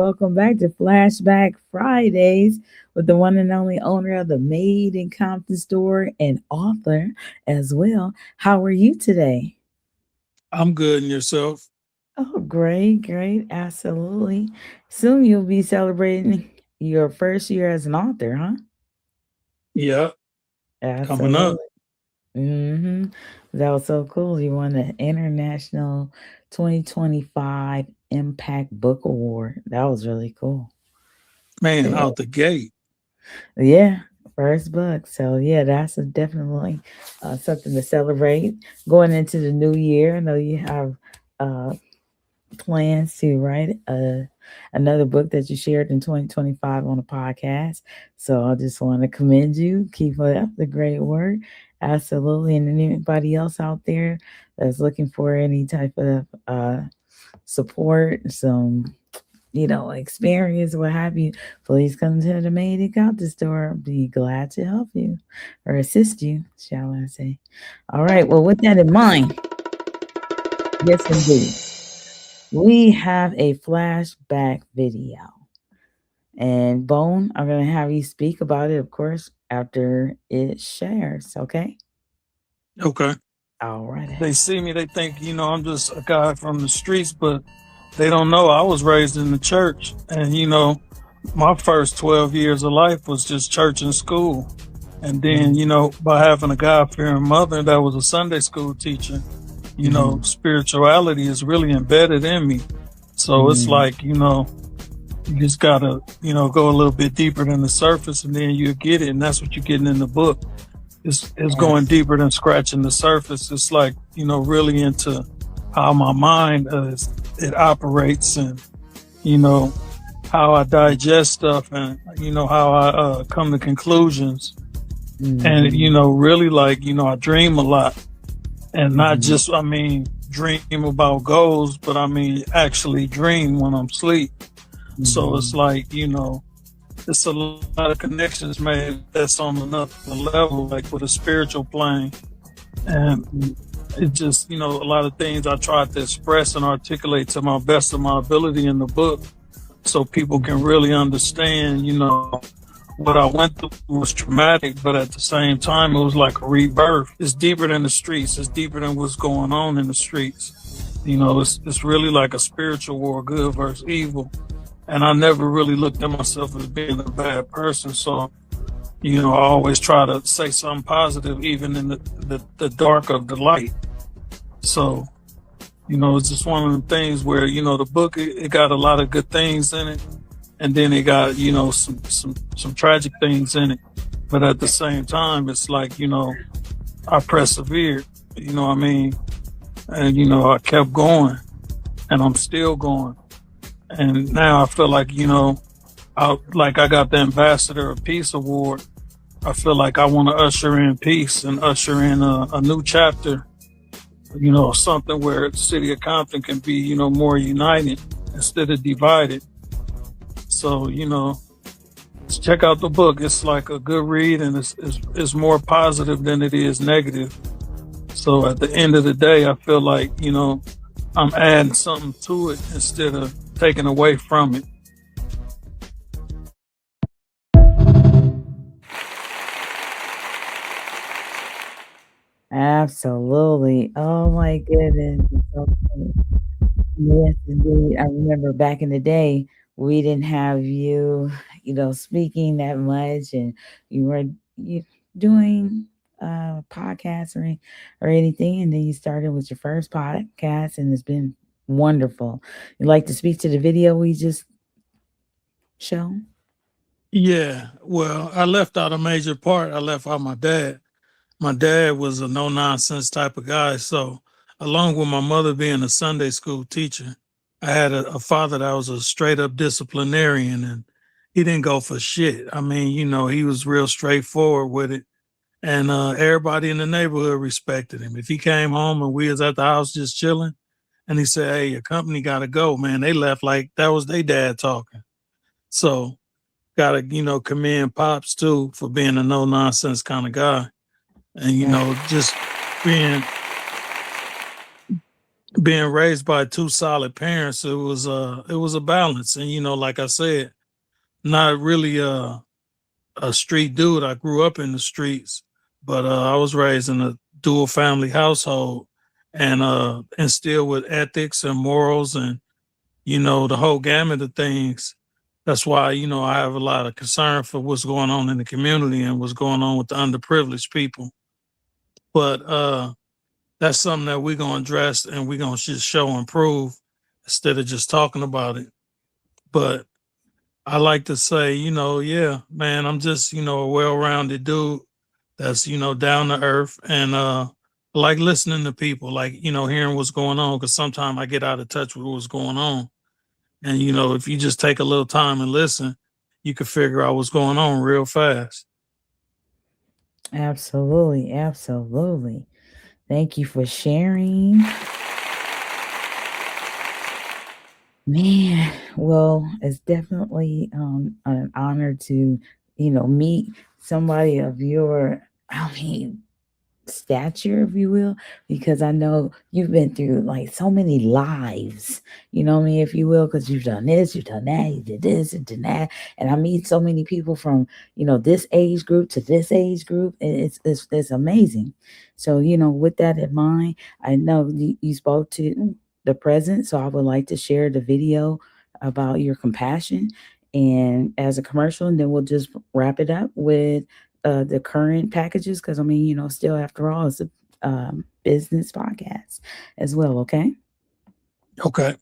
Welcome back to Flashback Fridays with the one and only owner of the Made in Compton store and author as well. How are you today? I'm good and yourself. Oh, great, great. Absolutely. Soon you'll be celebrating your first year as an author, huh? Yeah, coming Absolutely. up. hmm That was so cool. You won the International 2025 Impact Book Award. That was really cool. Man, Yeah. out the gate. Yeah, first book. So yeah, that's definitely something to celebrate going into the new year. I know you have uh, plans to write another book that you shared in 2025 on the podcast. So I just want to commend you. Keep up the great work. Absolutely. And anybody else out there that's looking for any type of support, some experience, what have you, please come to the Made It Out the store. Be glad to help you or assist you, shall I say. All right. Well, with that in mind, yes, indeed, we have a flashback video. And Bone, I'm going to have you speak about it, of course, after it shares. Okay. Okay. All right. They see me, they think, I'm just a guy from the streets, but they don't know I was raised in the church. And, my first 12 years of life was just church and school. And then, by having a God fearing mother that was a Sunday school teacher, Mm-hmm. spirituality is really embedded in me. So it's Mm-hmm. like, you just gotta, go a little bit deeper than the surface and then you get it. And that's what you're getting in the book. It's going Yes. deeper than scratching the surface. It's like, really into how my mind it operates and, you know, how I digest stuff and, how I come to conclusions. And, Mm-hmm. really like, I dream a lot and not Mm-hmm. just, dream about goals, but actually dream when I'm asleep. So it's Mm-hmm. like, it's a lot of connections made that's on another level, like with a spiritual plane. And it just, a lot of things I tried to express and articulate to my best of my ability in the book so people can really understand, what I went through was traumatic, but at the same time, it was like a rebirth. It's deeper than the streets. It's deeper than what's going on in the streets. It's really like a spiritual war, good versus evil. And I never really looked at myself as being a bad person. So, I always try to say something positive, even in the dark of the light. So, it's just one of the things where, the book, it got a lot of good things in it. And then it got, some tragic things in it. But at the same time, it's like, I persevered, you know what I mean? And, I kept going and I'm still going. And now I feel like, I got the Ambassador of Peace Award. I feel like I want to usher in peace and usher in a new chapter, something where the city of Compton can be, more united instead of divided. So, check out the book. It's like a good read and it's more positive than it is negative. So at the end of the day, I feel like, I'm adding something to it instead of taking away from it. Absolutely. Oh my goodness. It's so great. Yes, indeed. I remember back in the day, we didn't have you, speaking that much, and you were you doing podcasts or anything, and then you started with your first podcast, and it's been wonderful. You like to speak to the video we just shown? Yeah. Well, I left out a major part. I left out my dad. My dad was a no nonsense type of guy. So, along with my mother being a Sunday school teacher, I had a father that was a straight up disciplinarian and he didn't go for shit. He was real straightforward with it. And everybody in the neighborhood respected him. If he came home and we was at the house just chilling and he said, "Hey, your company got to go," man, they left like that was their dad talking. So, gotta, commend Pops too for being a no nonsense kind of guy and Yeah. just being being raised by two solid parents, it was a balance. And like I said, not really a street dude. I grew up in the streets, but I was raised in a dual family household and instilled with ethics and morals and the whole gamut of things. That's why I have a lot of concern for what's going on in the community and what's going on with the underprivileged people. But that's something that we're gonna address and we're gonna just show and prove instead of just talking about it. But I like to say, yeah, man, I'm just, a well-rounded dude that's, down to earth and like listening to people, like, hearing what's going on, because sometimes I get out of touch with what's going on. And if you just take a little time and listen, you can figure out what's going on real fast. Absolutely, absolutely. Thank you for sharing. Man, well, it's definitely an honor to, meet somebody of your, I mean, stature, if you will, because I know you've been through like so many lives, you know what I mean, if you will, because you've done this, you've done that, you did this and did that. And I meet so many people from, this age group to this age group. And it's amazing. So, with that in mind, I know you spoke to the present. So I would like to share the video about your compassion and as a commercial, and then we'll just wrap it up with the current packages because I mean, still after all, it's a business podcast as well. Okay. Okay.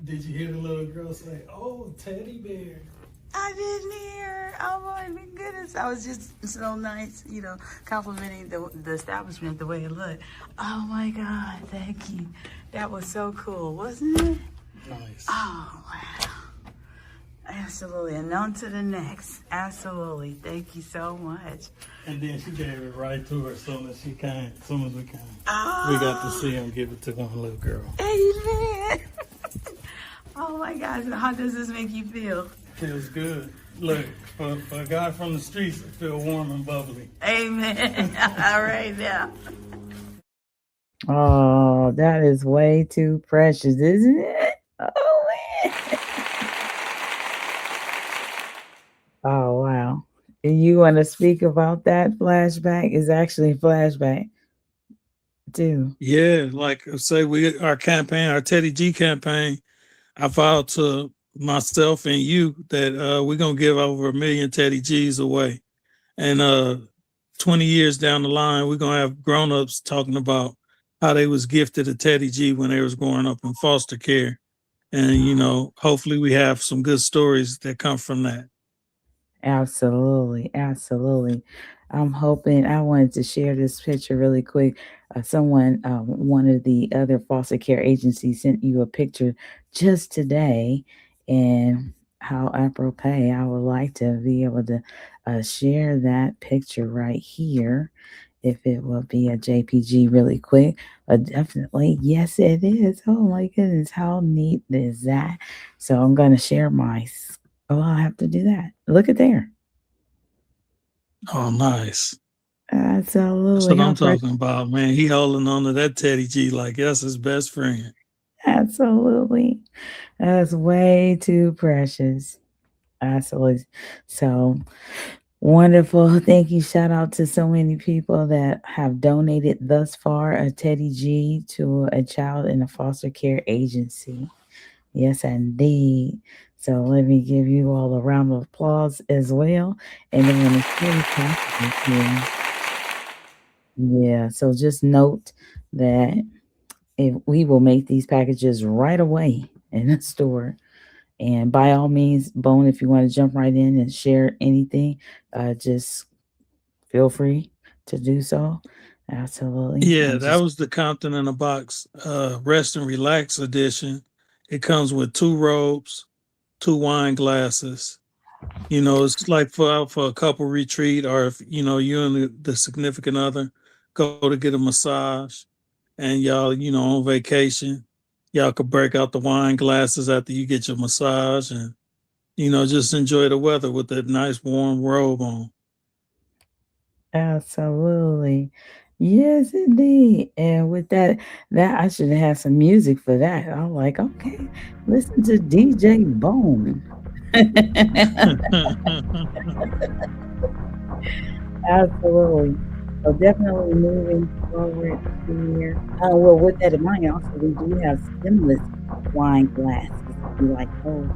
Did you hear the little girl say, "Oh, teddy bear"? I didn't hear. Oh my goodness. I was just so nice, complimenting the establishment the way it looked. Oh my God. Thank you. That was so cool, wasn't it? Nice. Oh, wow. Absolutely. And on to the next. Absolutely. Thank you so much. And then she gave it right to her as soon as we came. Oh, We got to see him give it to one little girl. amen. Oh my gosh. How does this make you feel? Feels good. Look, for a guy from the streets, it feels warm and bubbly. Amen. All right now. Oh, that is way too precious, isn't it? Oh man. Oh wow. You want to speak about that flashback? It's actually a flashback too. Yeah, like I say, our campaign, our Teddy G campaign, I vowed to myself and you that we're gonna give over 1 million Teddy G's away. And 20 years down the line, we're gonna have grown-ups talking about how they was gifted a Teddy G when they was growing up in foster care. And hopefully we have some good stories that come from that. Absolutely, absolutely. I'm hoping I wanted to share this picture really quick. Someone, one of the other foster care agencies sent you a picture just today, and how apropos. I would like to be able to share that picture right here. If it will be a JPG really quick, definitely, yes, it is. Oh my goodness, how neat is that? So I'm going to share oh, I'll have to do that. Look at there. Oh, nice. That's Absolutely. what How I'm fresh. talking about, man. He holding on to that Teddy G like that's his best friend. Absolutely. That's way too precious. Absolutely. So wonderful. Thank you. Shout out to so many people that have donated thus far a Teddy G to a child in a foster care agency. Yes, indeed. So let me give you all a round of applause as well. And then when it's really packages here. Yeah, so just note that if we will make these packages right away in the store. And by all means, Bone, if you want to jump right in and share anything, just feel free to do so. Absolutely. Yeah, I'm that just was the Compton in a Box Rest and Relax edition. It comes with two robes, two wine glasses. You know, it's like for a couple retreat, or if you know you and the significant other go to get a massage, and y'all on vacation, y'all could break out the wine glasses after you get your massage, and just enjoy the weather with that nice warm robe on. absolutely. Yes, indeed. And with that I should have some music for that. I'm like, okay, listen to DJ Bone. Absolutely. So definitely moving forward here. Well, with that in mind, also we do have stemless wine glasses. If you like those,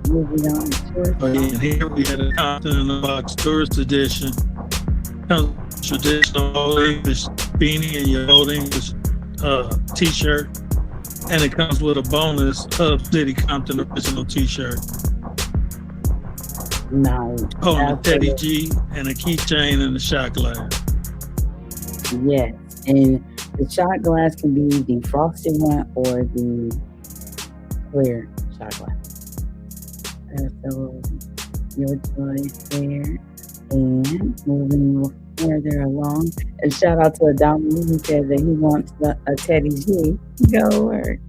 moving on to tourist Oh box. yeah, and here we had a Compton in the Box Tourist Edition. Comes with traditional Old English beanie and your Old English t-shirt, and it comes with a bonus Hub City Compton original t-shirt. Nice. Oh, and a Teddy Absolutely. G and a keychain and a shot glass. Yes. And the shot glass can be the frosted one or the clear shot glass. Absolutely. Your choice there. And moving further along, a shout out to Adam who said that he wants a Teddy G. Go work.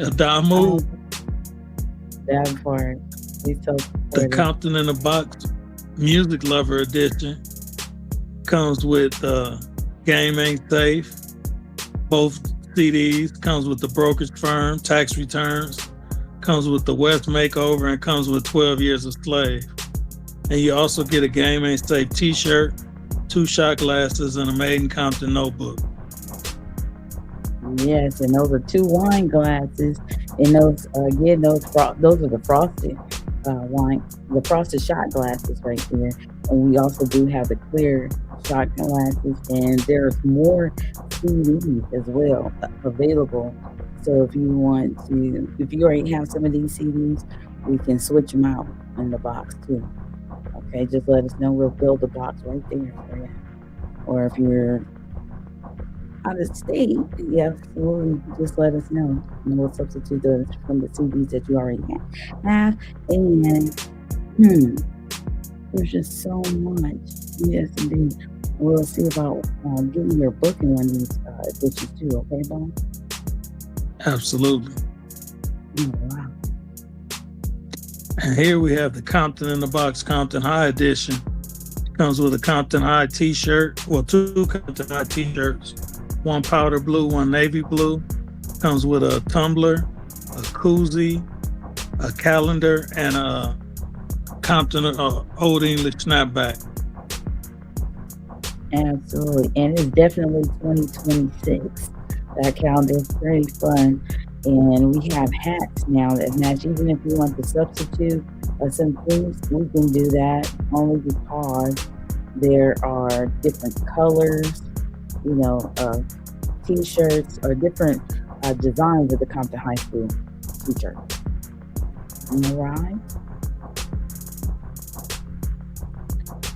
Adamu, Um, that part. He's so the supportive. Compton in the Box Music Lover Edition comes with Game Ain't Safe. Both CDs comes with the brokerage firm, tax returns, comes with the West Makeover, and comes with 12 Years a Slave. And you also get a Game Ain't Safe t-shirt, two shot glasses, and a Made in Compton notebook. Yes, and those are two wine glasses, and those again, those are the frosted wine, the frosted shot glasses right there. And we also do have the clear shot glasses, and there's more CDs as well available. So if you already have some of these CDs, we can switch them out in the box too. Okay, just let us know. We'll build a box right there for you. Or if you're out of state, yeah, absolutely. Just let us know. And we'll substitute those from the CDs that you already have. And hmm, there's just so much. Yes, indeed. We'll see about getting your book in one of these editions too. Okay, Bob? Absolutely. Oh, wow. And here we have the Compton in the Box Compton High Edition. Comes with a Compton High t-shirt, well, two Compton High t-shirts, one powder blue, one navy blue. Comes with a tumbler, a koozie, a calendar, and a Compton Old English snapback. Absolutely. And it's definitely 2026. That calendar is very fun. And we have hats now that match. Even if you want to substitute some things, we can do that only because there are different colors, of t-shirts or different designs of the Compton High School t-shirt. All right.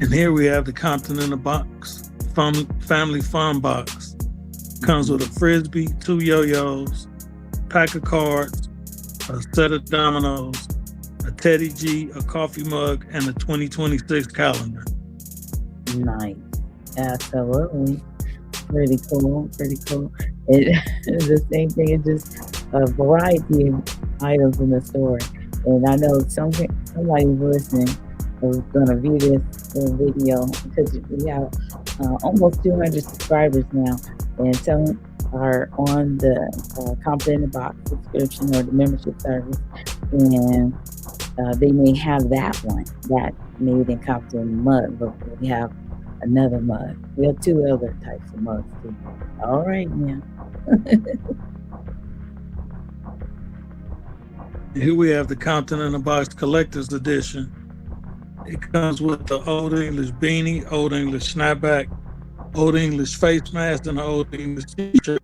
And here we have the Compton in the Box Family Fun Box. Comes with a frisbee, two yo-yos, pack of cards, a set of dominoes, a Teddy G, a coffee mug, and a 2026 calendar. Nice. Absolutely. Pretty cool. Pretty cool. It is the same thing. It's just a variety of items in the store. And I know somebody listening is going to view this video because we have almost 200 subscribers now. And some are on the Compton in the Box subscription or the membership service. And they may have that one, that Made in Compton mug, but we have another mug. We have two other types of mugs too. All right, now. Here we have the Compton in the Box Collector's Edition. It comes with the Old English beanie, Old English snapback, Old English face mask, and an Old English t-shirt.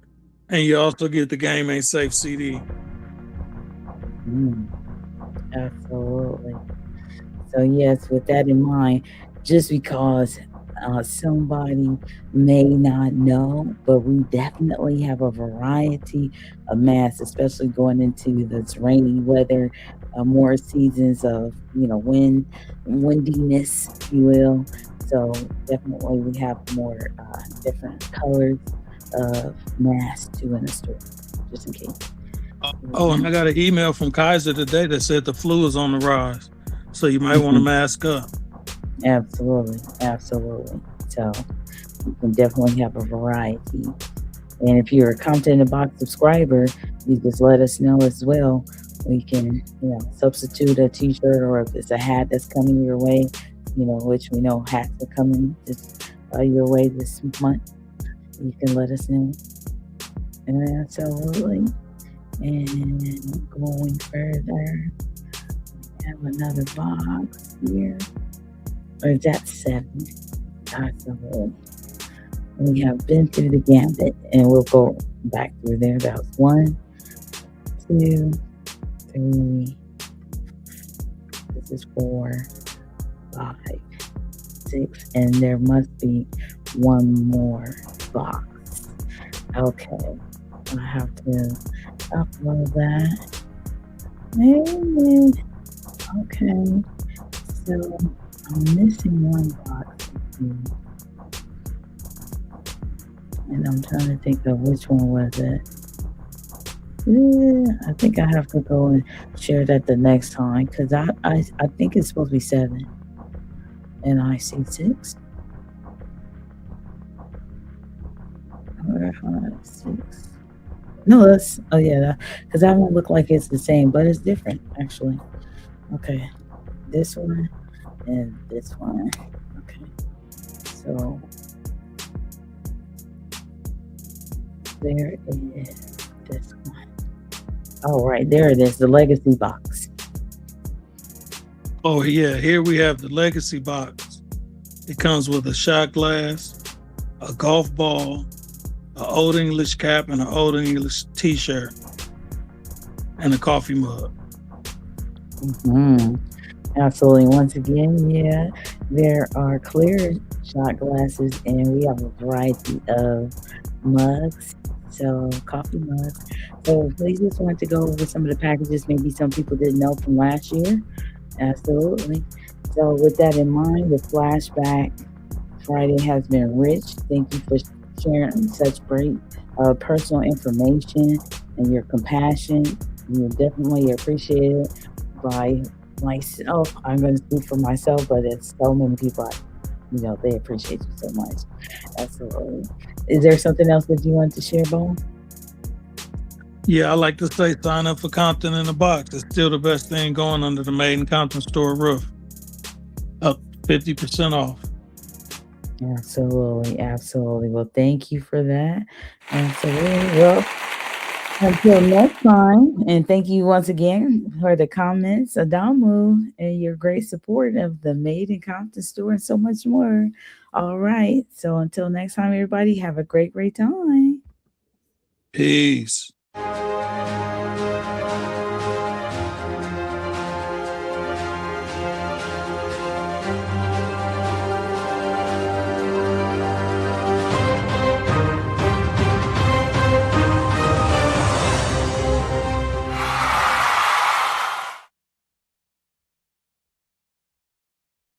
And you also get the Game Ain't Safe CD. Mm. Absolutely. So yes, with that in mind, just because somebody may not know, but we definitely have a variety of masks, especially going into this rainy weather, more seasons of windiness, if you will. So definitely we have more different colors of masks too in the store, just in case. Oh, and I got an email from Kaiser today that said the flu is on the rise, so you might want to Mhm. mask up. Absolutely, absolutely. So you can definitely have a variety. And if you're a Compton in the Box subscriber, you just let us know as well. We can, substitute a T-shirt, or if it's a hat that's coming your way, which we know hats are coming your way this month. You can let us know. And absolutely. And going further, we have another box here. Or is that 7? Absolutely. We have been through the gambit, and we'll go back through there. That was 1, 2, 3. This is 4, 5, 6, and there must be one more box. Okay, I have to upload that. Amen. Okay, so I'm missing one box here, and I'm trying to think of which one was it. Yeah, I think I have to go and share that the next time, because I think it's supposed to be 7, and I see 6. Or 5, 6. No, that's oh yeah, because that one look like it's the same, but it's different actually. Okay, this one and this one. Okay, so there is this one. All right, there it is, the legacy box. Oh yeah, here we have the legacy box. It comes with a shot glass, a golf ball, an Old English cap, and an Old English T-shirt, and a coffee mug. Hmm. Absolutely. Once again, yeah, there are clear shot glasses, and we have a variety of mugs. So, coffee mugs. So, if we just want to go over some of the packages maybe some people didn't know from last year. Absolutely. So, with that in mind, the Flashback Friday has been rich. Thank you for sharing such great personal information and your compassion. You definitely appreciate it by myself. I'm going to speak for myself, but it's so many people, they appreciate you so much. Absolutely. Is there something else that you want to share, Bo? Yeah, I like to say sign up for Compton in the Box. It's still the best thing going under the Made in Compton store roof. Up 50% off. Absolutely. Absolutely. Well, thank you for that. Absolutely. Well, until next time, and thank you once again for the comments, Adamu, and your great support of the Made in Compton store and so much more. All right. So until next time, everybody, have a great, great time. Peace.